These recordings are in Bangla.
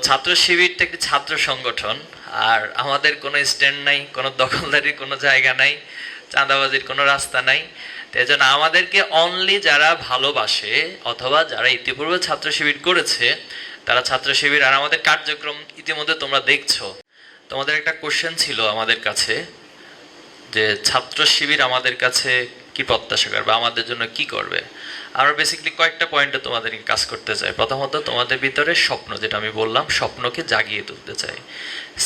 ছাত্র শিবিরটা একটি ছাত্র সংগঠন, আর আমাদের কোনো স্ট্যান্ড নাই, কোনো দখলদারির কোনো জায়গা নাই, চাঁদাবাজির কোনো রাস্তা নাই। তো এই জন্য আমাদেরকে অনলি যারা ভালোবাসে অথবা যারা ইতিপূর্বে ছাত্র শিবির করেছে তারা ছাত্র শিবির, আর আমাদের কার্যক্রম ইতিমধ্যে তোমরা দেখছো। তোমাদের একটা কোশ্চেন ছিল আমাদের কাছে যে ছাত্র শিবির আমাদের কাছে কি প্রত্যাশা করবে, আমাদের জন্য কি করবে। আমরা বেসিক্যালি কয়েকটা পয়েন্টে তোমাদেরকে কাজ করতে চাই। প্রথমত, তোমাদের ভিতরে স্বপ্ন, যেটা আমি বললাম, স্বপ্নকে জাগিয়ে তুলতে চাই।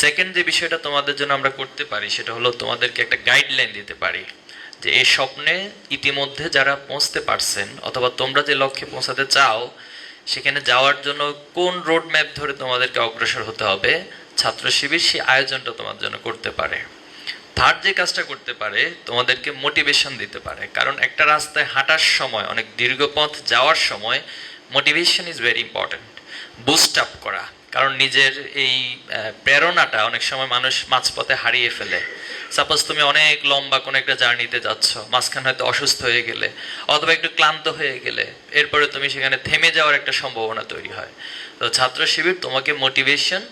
সেকেন্ড যে বিষয়টা তোমাদের জন্য আমরা করতে পারি সেটা হলো তোমাদেরকে একটা গাইডলাইন দিতে পারি যে এই স্বপ্নে ইতিমধ্যে যারা পৌঁছতে পারছেন অথবা তোমরা যে লক্ষ্যে পৌঁছাতে চাও সেখানে যাওয়ার জন্য কোন রোড ম্যাপ ধরে তোমাদেরকে অগ্রসর হতে হবে, ছাত্র শিবির সেই আয়োজনটা তোমার জন্য করতে পারে। থার্ড যে কাজটা করতে পারে, তোমাদেরকে মোটিভেশন দিতে পারে। কারণ একটা রাস্তায় হাঁটার সময়, অনেক দীর্ঘ পথ যাওয়ার সময় motivation is very important. Boost up করা, কারণ নিজের এই প্রেরণাটা অনেক সময় মানুষ মাঝপথে হারিয়ে ফেলে। সাপোজ তুমি অনেক লম্বা কোনো একটা জার্নিতে যাচ্ছ, মাঝখানে হয়তো অসুস্থ হয়ে গেলে অথবা একটু ক্লান্ত হয়ে গেলে এরপরে তুমি সেখানে থেমে যাওয়ার একটা সম্ভাবনা তৈরি হয়। তো ছাত্র শিবির তোমাকে মোটিভেশন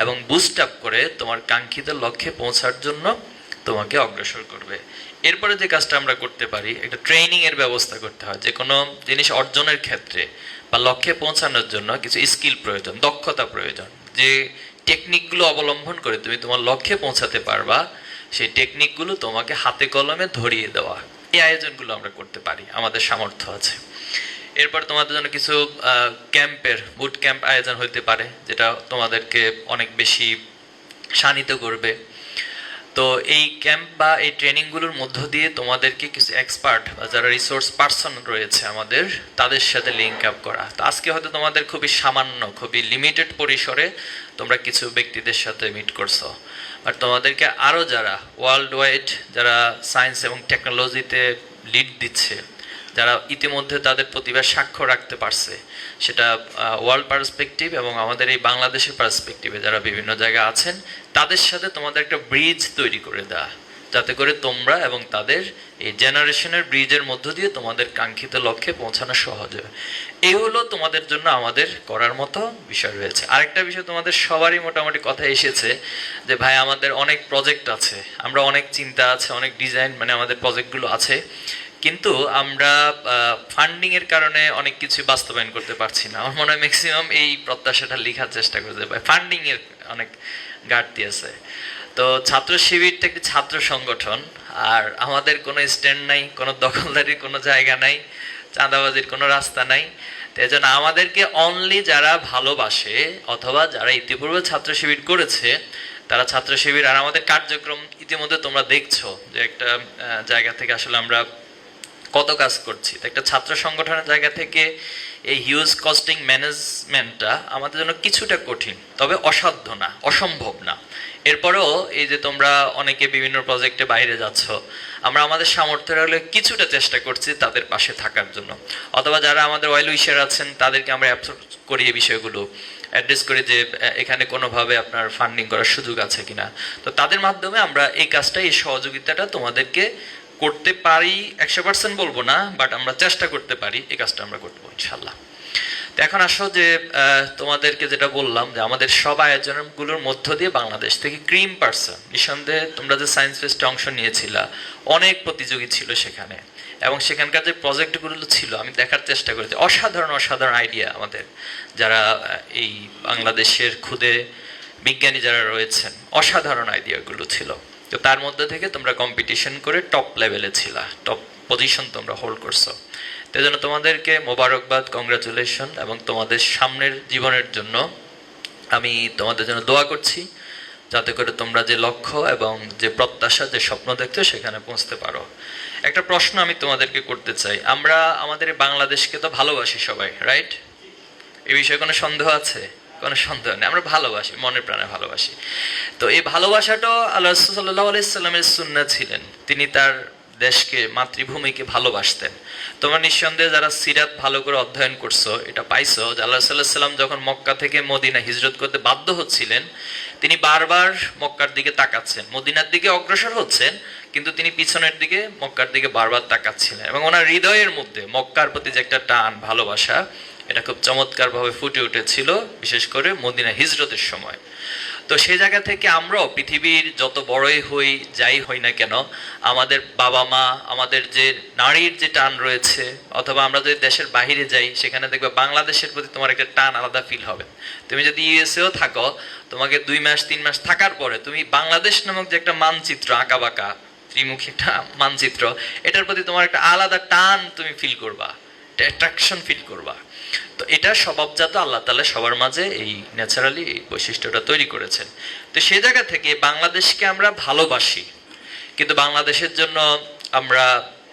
এবং বুস্ট আপ করে তোমার কাঙ্ক্ষিত লক্ষ্যে পৌঁছার জন্য তোমাকে অগ্রসর করবে। এরপরে যে কাজটা আমরা করতে পারি, একটা ট্রেনিং এর ব্যবস্থা করতে হয়। যে কোনো জিনিস অর্জনের ক্ষেত্রে বা লক্ষ্যে পৌঁছানোর জন্য কিছু স্কিল প্রয়োজন, দক্ষতা প্রয়োজন। যে টেকনিকগুলো অবলম্বন করে তুমি তোমার লক্ষ্যে পৌঁছাতে পারবা, সেই টেকনিকগুলো তোমাকে হাতে কলমে ধরিয়ে দেওয়া, এই আয়োজনগুলো আমরা করতে পারি, আমাদের সামর্থ্য আছে। এরপর তোমাদের জন্য কিছু ক্যাম্পের, বুট ক্যাম্প আয়োজন হতে পারে, যেটা তোমাদেরকে অনেক বেশি শানিত করবে। তো এই ক্যাম্প বা এই ট্রেনিংগুলোর মধ্য দিয়ে তোমাদেরকে কিছু এক্সপার্ট বা যারা রিসোর্স পার্সন রয়েছে আমাদের, তাদের সাথে লিঙ্ক আপ করা। তো আজকে হয়তো তোমাদের খুবই সামান্য, খুবই লিমিটেড পরিসরে তোমরা কিছু ব্যক্তিদের সাথে মিট করছো, আর তোমাদেরকে আরও যারা ওয়ার্ল্ড ওয়াইড, যারা সায়েন্স এবং টেকনোলজিতে লিড দিচ্ছে, যারা ইতিমধ্যে তাদের প্রতিভার সাক্ষ্য রাখতে পারছে, সেটা ওয়ার্ল্ড পার্সপেক্টিভ এবং আমাদের এই বাংলাদেশের পার্সপেক্টিভে যারা বিভিন্ন জায়গায় আছেন, তাদের সাথে তোমাদের একটা ব্রিজ তৈরি করে দেওয়া, যাতে করে তোমরা এবং তাদের এই জেনারেশনের ব্রিজের মধ্য দিয়ে তোমাদের কাঙ্ক্ষিত লক্ষ্যে পৌঁছানো সহজ হয়। এই হলো তোমাদের জন্য আমাদের করার মতো বিষয় রয়েছে। আরেকটা বিষয় তোমাদের সবারই মোটামুটি কথা এসেছে যে ভাই আমাদের অনেক প্রজেক্ট আছে, আমরা অনেক চিন্তা আছে, অনেক ডিজাইন, মানে আমাদের প্রজেক্টগুলো আছে, কিন্তু আমরা ফান্ডিং এর কারণে অনেক কিছু বাস্তবায়ন করতে পারছি না। আমার মনে হয় ম্যাক্সিমাম এই প্রত্যাশাটা লেখার চেষ্টা করতে পারে, ফান্ডিং এর অনেক ঘাটতি আছে। তো ছাত্র শিবিরটা একটি ছাত্র সংগঠন, আর আমাদের কোনো স্ট্যান্ড নাই, কোনো দখলদারির কোনো জায়গা নাই, চাঁদাবাজির কোনো রাস্তা নাই। তো এই জন্য আমাদেরকে অনলি যারা ভালোবাসে অথবা যারা ইতিপূর্বে ছাত্র শিবির করেছে তারা ছাত্র শিবির, আর আমাদের কার্যক্রম ইতিমধ্যে তোমরা দেখছো যে একটা জায়গা থেকে আসলে আমরা কত কাজ করছি। তো একটা ছাত্র সংগঠনের জায়গা থেকে এই হিউজ কস্টিং ম্যানেজমেন্টটা আমাদের জন্য কিছুটা কঠিন, তবে অসাধ্য না, অসম্ভব না। এরপরেও এই যে তোমরা অনেকে বিভিন্ন প্রজেক্টে বাইরে যাচ্ছ, আমরা আমাদের সামর্থ্যের হলে কিছুটা চেষ্টা করছি তাদের পাশে থাকার জন্য। অথবা যারা আমাদের ওয়েল উইশার আছেন তাদেরকে আমরা অ্যাপ্রোচ করি, এই বিষয়গুলো অ্যাড্রেস করি যে এখানে কোনোভাবে আপনার ফান্ডিং করার সুযোগ আছে কিনা। তো তাদের মাধ্যমে আমরা এই কাজটা, এই সহযোগিতাটা তোমাদেরকে করতে পারি। 100% বলবো না, বাট আমরা চেষ্টা করতে পারি, এই কাজটা আমরা করবো ইনশাল্লাহ। তো এখন আসো যে তোমাদেরকে যেটা বললাম যে আমাদের সব আয়োজনগুলোর মধ্য দিয়ে বাংলাদেশ থেকে ক্রিম পার্সন, নিঃসন্দেহে তোমরা যে সায়েন্স ফেস্টে অংশ নিয়েছিলা, অনেক প্রতিযোগী ছিল সেখানে, এবং সেখানকার যে প্রজেক্টগুলো ছিল আমি দেখার চেষ্টা করেছি, অসাধারণ অসাধারণ আইডিয়া আমাদের যারা এই বাংলাদেশের খুদে বিজ্ঞানী যারা রয়েছেন, অসাধারণ আইডিয়াগুলো ছিল। তো তার মধ্যে থেকে তোমরা কম্পিটিশন করে টপ লেভেলে ছিলা, টপ পজিশন তোমরা হোল্ড করছো। তাই জন্য তোমাদেরকে মোবারকবাদ, কংগ্রাচুলেশন, এবং তোমাদের সামনের জীবনের জন্য আমি তোমাদের জন্য দোয়া করছি, যাতে করে তোমরা যে লক্ষ্য এবং যে প্রত্যাশা, যে স্বপ্ন দেখছো সেখানে পৌঁছতে পারো। একটা প্রশ্ন আমি তোমাদেরকে করতে চাই, আমরা আমাদের বাংলাদেশকে তো ভালোবাসি সবাই, রাইট? এই বিষয়ে কোনো সন্দেহ আছে? কোনো সন্দেহ নেই, আমরা ভালোবাসি, মনের প্রাণে ভালোবাসি। তো এই ভালোবাসাটাও আল্লাহ রাসূল সাল্লাল্লাহু আলাইহি সাল্লামের সুন্নাহ ছিলেন, তিনি তার দেশকে, মাতৃভূমিকে ভালোবাসতেন। তোমরা নিঃসন্দেহে যারা সিরাত ভালো করে অধ্যয়ন করছো এটা পাইছো যে আল্লাহ সাল্লাল্লাহু আলাইহি সাল্লাম যখন মক্কা থেকে মদিনা হিজরত করতে বাধ্য হচ্ছিলেন, তিনি বারবার মক্কার দিকে তাকাচ্ছেন, মদিনার দিকে অগ্রসর হচ্ছেন, কিন্তু তিনি পিছনের দিকে মক্কার দিকে বারবার তাকাচ্ছিলেন, এবং ওনার হৃদয়ের মধ্যে মক্কার প্রতি যে একটা টান, ভালোবাসা, এটা খুব চমৎকারভাবে ফুটে উঠেছিল বিশেষ করে মদিনা হিজরতের সময়। তো সেই জায়গা থেকে আমরাও পৃথিবীর যত বড়ই হই যাই হই না কেন, আমাদের বাবা মা, আমাদের যে নারীর যে টান রয়েছে, অথবা আমরা যদি দেশের বাহিরে যাই সেখানে দেখবে বাংলাদেশের প্রতি তোমার একটা টান আলাদা ফিল হবে। তুমি যদি ইউএসএও থাকো, তোমাকে 2 মাস 3 মাস থাকার পরে তুমি বাংলাদেশ নামক যে একটা মানচিত্র, আঁকা বাঁকা ত্রিমুখী একটা মানচিত্র, এটার প্রতি তোমার একটা আলাদা টান তুমি ফিল করবা, একটা অ্যাট্রাকশন ফিল করবা। তো এটা স্বভাবজাত, আল্লাহ তাআলা সবার মাঝে এই ন্যাচারালি এই বৈশিষ্ট্যটা তৈরি করেছেন। তো সেই জায়গা থেকে বাংলাদেশকে আমরা ভালোবাসি, কিন্তু বাংলাদেশের জন্য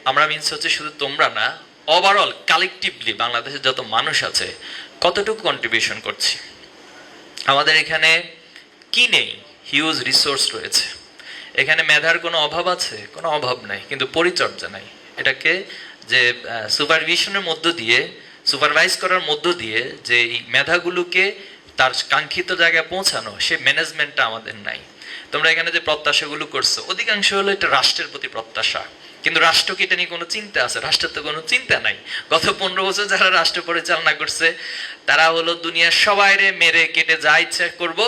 আমরা মিনস হচ্ছে শুধু তোমরা না, ওভারঅল কালেকটিভলি বাংলাদেশের যত মানুষ আছে কতটুকু কন্ট্রিবিউশন করছি। আমাদের এখানে কি নেই? হিউজ রিসোর্স রয়েছে। এখানে মেধার কোনো অভাব আছে? কোনো অভাব নাই, কিন্তু পরিচর্যা নাই। এটাকে যে সুপারভিশনের মধ্য দিয়ে, সুপারভাইজ করার মধ্য দিয়ে যে এই মেধাগুলোকে তার কাঙ্ক্ষিত জায়গায় পৌঁছানো, সে ম্যানেজমেন্টটা আমাদের নাই। তোমরা এখানে যে প্রত্যাশাগুলো করছো অধিকাংশ হলো এটা রাষ্ট্রের প্রতি প্রত্যাশা, কিন্তু রাষ্ট্রকে এটা নিয়ে কোনো চিন্তা আছে? রাষ্ট্রের তো কোনো চিন্তা নাই। গত 15 বছর যারা রাষ্ট্র পরিচালনা করছে তারা হলো দুনিয়ার সবাইরে মেরে কেটে যা ইচ্ছা করব,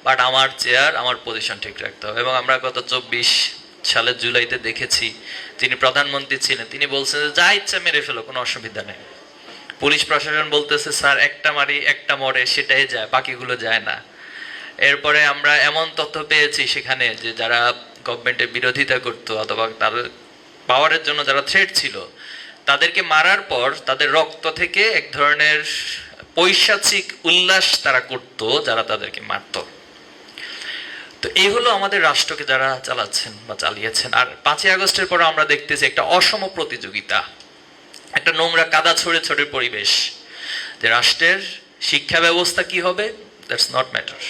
বাট আমার চেয়ার, আমার পজিশন ঠিক রাখতে হবে। এবং আমরা গত 24 সালের জুলাইতে দেখেছি, যিনি প্রধানমন্ত্রী ছিলেন তিনি বলছেন যে যা ইচ্ছা মেরে ফেলো, কোনো অসুবিধা নেই। পুলিশ প্রশাসন বলতেছে স্যার একটা মারি একটা মরে, সেটাই যায়, বাকিগুলো যায় না। এরপরে আমরা এমন তথ্য পেয়েছি সেখানে যে যারা গভর্নমেন্টের বিরোধিতা করতো অথবা তাদের পাওয়ারের জন্য যারা থ্রেট ছিল, তাদেরকে মারার পর তাদের রক্ত থেকে এক ধরনের পৈশাচিক উল্লাস তারা করত যারা তাদেরকে মারত। তো এই হলো আমাদের রাষ্ট্রকে যারা চালাচ্ছেন বা চালিয়েছেন। আর 5ই আগস্টের পর আমরা দেখতেছি একটা অসম প্রতিযোগিতা, একটা নোংরা কাদা ছড়ে ছড়ে পরিবেশ, যে রাষ্ট্রের শিক্ষা ব্যবস্থা কি হবে দ্যাটস নট ম্যাটার,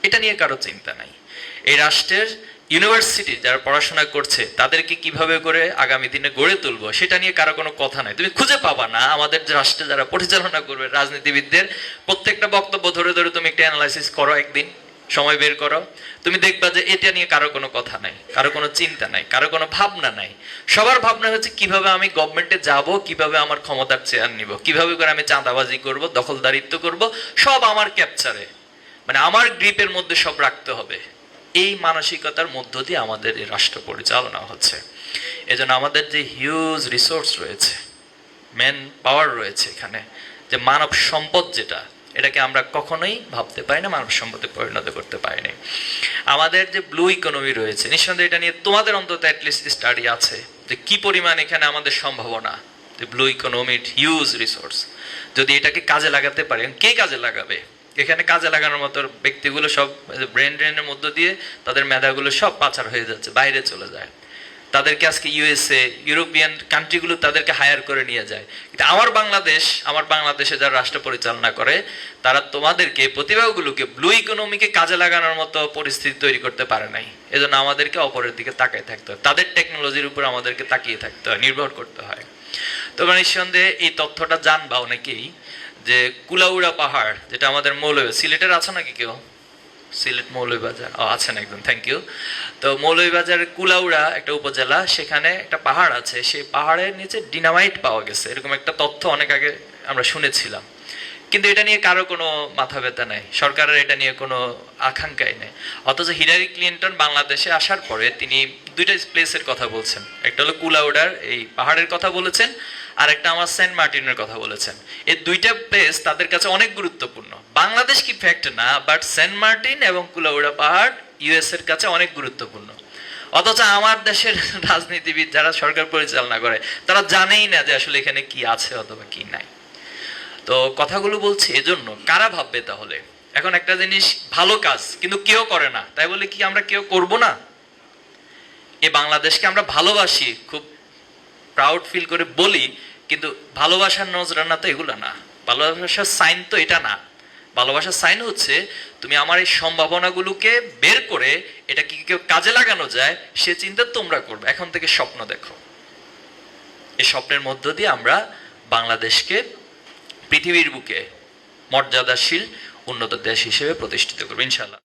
এটা নিয়ে কারো চিন্তা নাই। এই রাষ্ট্রের ইউনিভার্সিটি যারা পড়াশোনা করছে তাদেরকে কিভাবে করে আগামী দিনে গড়ে তুলবো সেটা নিয়ে কারো কোনো কথা নাই। তুমি খুঁজে পাবা না আমাদের রাষ্ট্রে যারা পরিচালনা করবে রাজনীতিবিদদের প্রত্যেকটা বক্তব্য ধরে ধরে তুমি একটা অ্যানালাইসিস করো, একদিন সময় বের করো, তুমি দেখবা যে এটা নিয়ে কারো কোনো কথা নাই, কারো কোনো চিন্তা নাই, কারো কোনো ভাবনা নাই। সবার ভাবনা হচ্ছে কিভাবে আমি গভর্নমেন্টে যাব, কিভাবে আমার ক্ষমতার চেয়ার নিব, কিভাবে করে আমি চাঁদাবাজি করব, দখলদারিত্ব করব, সব আমার ক্যাপচারে, মানে আমার গ্রিপের মধ্যে সব রাখতে হবে। এই মানসিকতার মধ্য দিয়ে আমাদের এই রাষ্ট্র পরিচালনা হচ্ছে। এজন্য আমাদের যে হিউজ রিসোর্স রয়েছে, ম্যান পাওয়ার রয়েছে এখানে, যে মানব সম্পদ যেটা, এটাকে আমরা কখনোই ভাবতে পারি না, মানব সম্পদে পরিণত করতে পারিনি। আমাদের যে ব্লু ইকোনমি রয়েছে, নিঃসন্দেহে এটা নিয়ে তোমাদের অন্তত অ্যাটলিস্ট স্টাডি আছে যে কি পরিমাণ এখানে আমাদের সম্ভাবনা, যে ব্লু ইকোনমির হিউজ রিসোর্স, যদি এটাকে কাজে লাগাতে পারে, কে কাজে লাগাবে? এখানে কাজে লাগানোর মতো ব্যক্তিগুলো সব ব্রেন ড্রেনের মধ্য দিয়ে তাদের মেধাগুলো সব পাচার হয়ে যাচ্ছে, বাইরে চলে যায়। তাদেরকে আজকে ইউএসএ, ইউরোপিয়ান কান্ট্রিগুলো তাদেরকে হায়ার করে নিয়ে যায়। কিন্তু আমার বাংলাদেশে যারা রাষ্ট্র পরিচালনা করে তারা তোমাদেরকে, প্রতিভাগুলোকে, ব্লু ইকোনমিকে কাজে লাগানোর মতো পরিস্থিতি তৈরি করতে পারে নাই। এজন্য আমাদেরকে অপরের দিকে তাকিয়ে থাকতে হয়, তাদের টেকনোলজির উপর আমাদেরকে তাকিয়ে থাকতে হয়, নির্ভর করতে হয়। তোমরা নিঃসন্দেহে এই তথ্যটা জানবা অনেকেই, যে কুলাউড়া পাহাড়, যেটা আমাদের মৌলভীবাজার, সিলেটের আছে নাকি কেউ? সিলেট মৌলভীবাজার আছেন একজন, থ্যাংক ইউ। তো মৌলভীবাজারের কুলাউড়া একটা উপজেলা, সেখানে একটা পাহাড় আছে, সেই পাহাড়ের নিচে ডিনামাইট পাওয়া গেছে, এরকম একটা তথ্য অনেক আগে আমরা শুনেছিলাম। কিন্তু এটা নিয়ে কারো কোনো মাথা ব্যথা নাই, সরকারের এটা নিয়ে কোনো আকাঙ্ক্ষাই নেই। অথচ হিলারি ক্লিনটন বাংলাদেশে আসার পরে তিনি 2টা প্লেসের কথা বলছেন, একটা হলো কুলাউড়ার এই পাহাড়ের কথা বলেছেন, আর একটা আমার সেন্ট মার্টিনের কথা বলেছেন। এই 2টা প্লেস তাদের কাছে অনেক গুরুত্বপূর্ণ। বাংলাদেশ কি ফ্যাক্ট না, বাট সেন্ট মার্টিন এবং কুলাউড়া পাহাড় ইউএস এর কাছে অনেক গুরুত্বপূর্ণ। অথচ আমার দেশের রাজনীতিবিদ যারা সরকার পরিচালনা করে তারা জানেই না যে আসলে এখানে কি আছে অথবা কি নাই। তো কথাগুলো বলছি এজন্য, কারা ভাববে তাহলে? এখন একটা জিনিস ভালো কাজ কিন্তু কেউ করে না, তাই বলে কি আমরা কেউ করব না? এই বাংলাদেশকে আমরা ভালোবাসি, খুব প্রাউড ফিল করে বলি, কিন্তু ভালোবাসার নজরানা তো এগুলো না, ভালোবাসার সাইন তো এটা না। ভালোবাসার সাইন হচ্ছে তুমি আমার এই সম্ভাবনাগুলোকে বের করে এটা কি কেউ কাজে লাগানো যায় সে চিন্তা তোমরা করবে। এখন থেকে স্বপ্ন দেখো, এই স্বপ্নের মধ্য দিয়ে আমরা বাংলাদেশকে পৃথিবীর বুকে মর্যাদাশীল উন্নত দেশ হিসেবে প্রতিষ্ঠিত করবো ইনশাআল্লাহ।